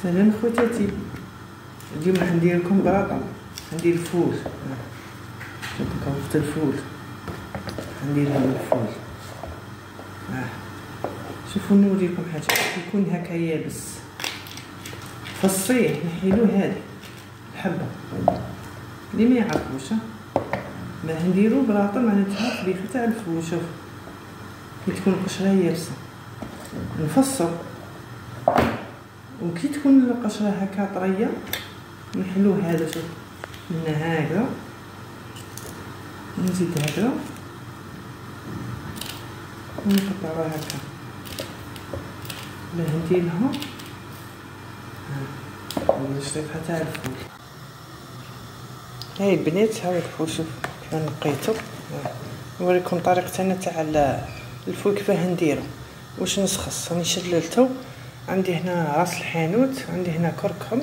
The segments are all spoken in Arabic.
سلام خواتاتي، اليوم راح ندير لكم بلاطه. ندير الفول، كوفت الفول، ندير هذا الفول. شوفوا نوريكم حاجه يكون هكا يابس في الصيح. نحيلو هذه الحبه اللي ما يعرفوش، ما نديرو بلاطه معناتها طبيخه تاع الفول. شوف كي تكون القشره يابسه نفصل، وكي تكون القشره هكا طريه نحلو هذا. شوف من هكذا نزيد هكذا ونقطعوها هكا باه نديرها الشريحه تاع الفول. هاي البنات، هاو الفول. شوف كيف نقيتو. نوريكم طريقه انا تاع الفول كيفاه نديرو. واش نسخص؟ راني شللتو، عندي هنا راس الحانوت، عندي هنا كركم،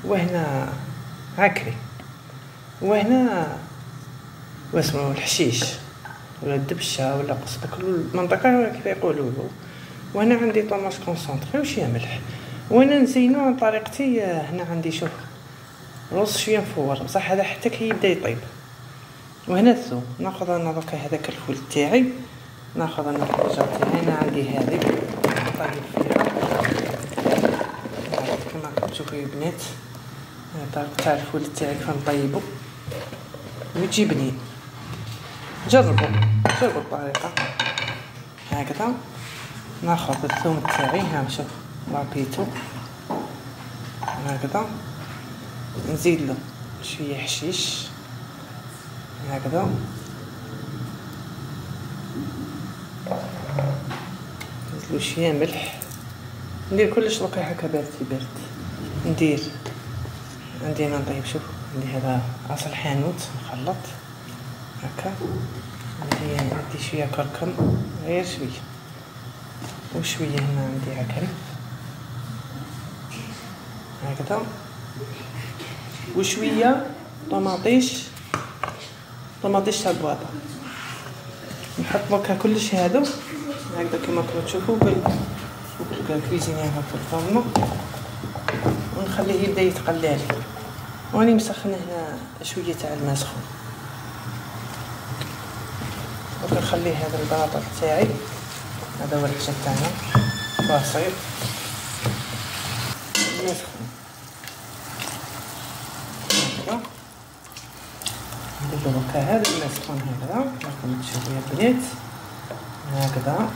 وهنا عكري، وهنا واسمو الحشيش ولا الدبشه ولا قصدك المنطقه كيف يقولوا له. وهنا عندي طماط كونسونطري وشويه ملح. وانا نزينو عن طريقتي. هنا عندي شوف رز شويه مفور، بصح هذا حتى كي يبدا يطيب. وهنا الثوم. ناخذ انا دوكا هذاك الفول تاعي، ناخذ انا الحاجه تاعي. هنا عندي هذه نطيب فيها كما تشوفوا يا بنات. الطريقه تاع الفول تاعي كيف نطيبو ويجي بنين. جربوا الطريقه هكذا. ناخذ الثوم تاعي، ها شوف رابيتو هكذا، نزيد له شويه حشيش هكذا، نزيد له شويه ملح. ندير كلش دوكا هكا بارد. ندير عندي انا نطيب. شوف عندي هذا راس الحانوت مخلط هكا، عندي شويه كركم غير شويه، وشويه هنا عندي عكري هكذا، وشويه طماطيش تاع البواطه. نحط دوكا كلش هذا هكذا كما راكم تشوفوا بالكويزينيها في الفرن، ونخليه يبدا يتقلى. واني مسخنه هنا شويه تاع الماء سخون. ونخلي هذا البلاطه تاعي. هذا هو الحشا تاعنا بسيط مسخون هكذا. ندير دوكا هذا الماء سخون هكذا راكم تشوفوا يا بنات هكذا.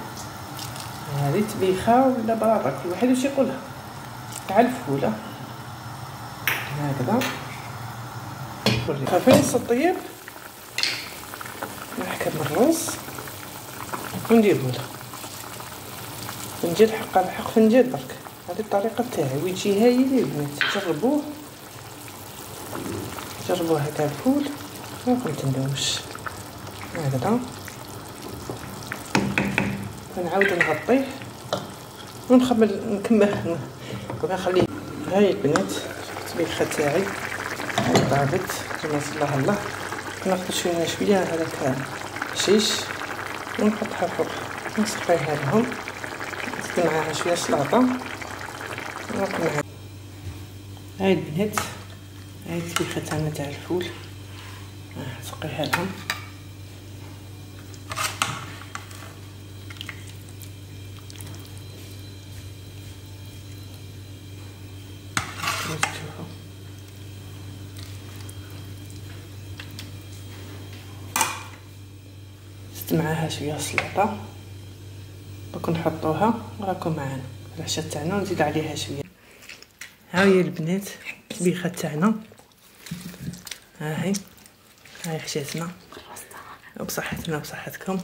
هذه طبيخه ولا بلاطه كل واحد واش يقولها تاع الفول هكذا. فين الطيب نحكم الرز ونديره له فنجان. حق على حق فنجان برك. هذه الطريقه تاعي ويجي هايل يا بنات. جربوه هكا الفول ما تندوش هكذا. نعاود نغطيه نكمل ونخليه. هاي البنات الطبيخه تاعي طابت كما الله الله. ناخذ شويه هذاك حشيش ونحطها فوق، نسقيها لهم، نزيد معاها شويه سلطه وناكل معاها. هاي البنات، هاي الطبيخه تاعنا تاع الفول نسقيها لهم. معاها شويه سلطه دوك نحطوها وراكم معانا العشاء تاعنا. ونزيد عليها شويه. ها هي البنات الطبيخه تاعنا. هاي حشاتنا بصحتنا وبصحتكم.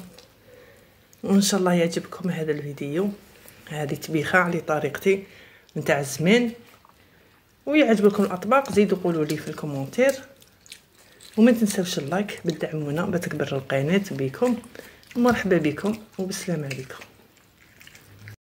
وان شاء الله يعجبكم هذا الفيديو. هذه طبيخه على طريقتي نتاع الزمان. ويعجبكم الاطباق زيدوا قولوا لي في الكومونتير. وما تنساوش اللايك، بتدعمونا بتكبر القناه بكم. مرحبا بكم وبالسلامه عليكم.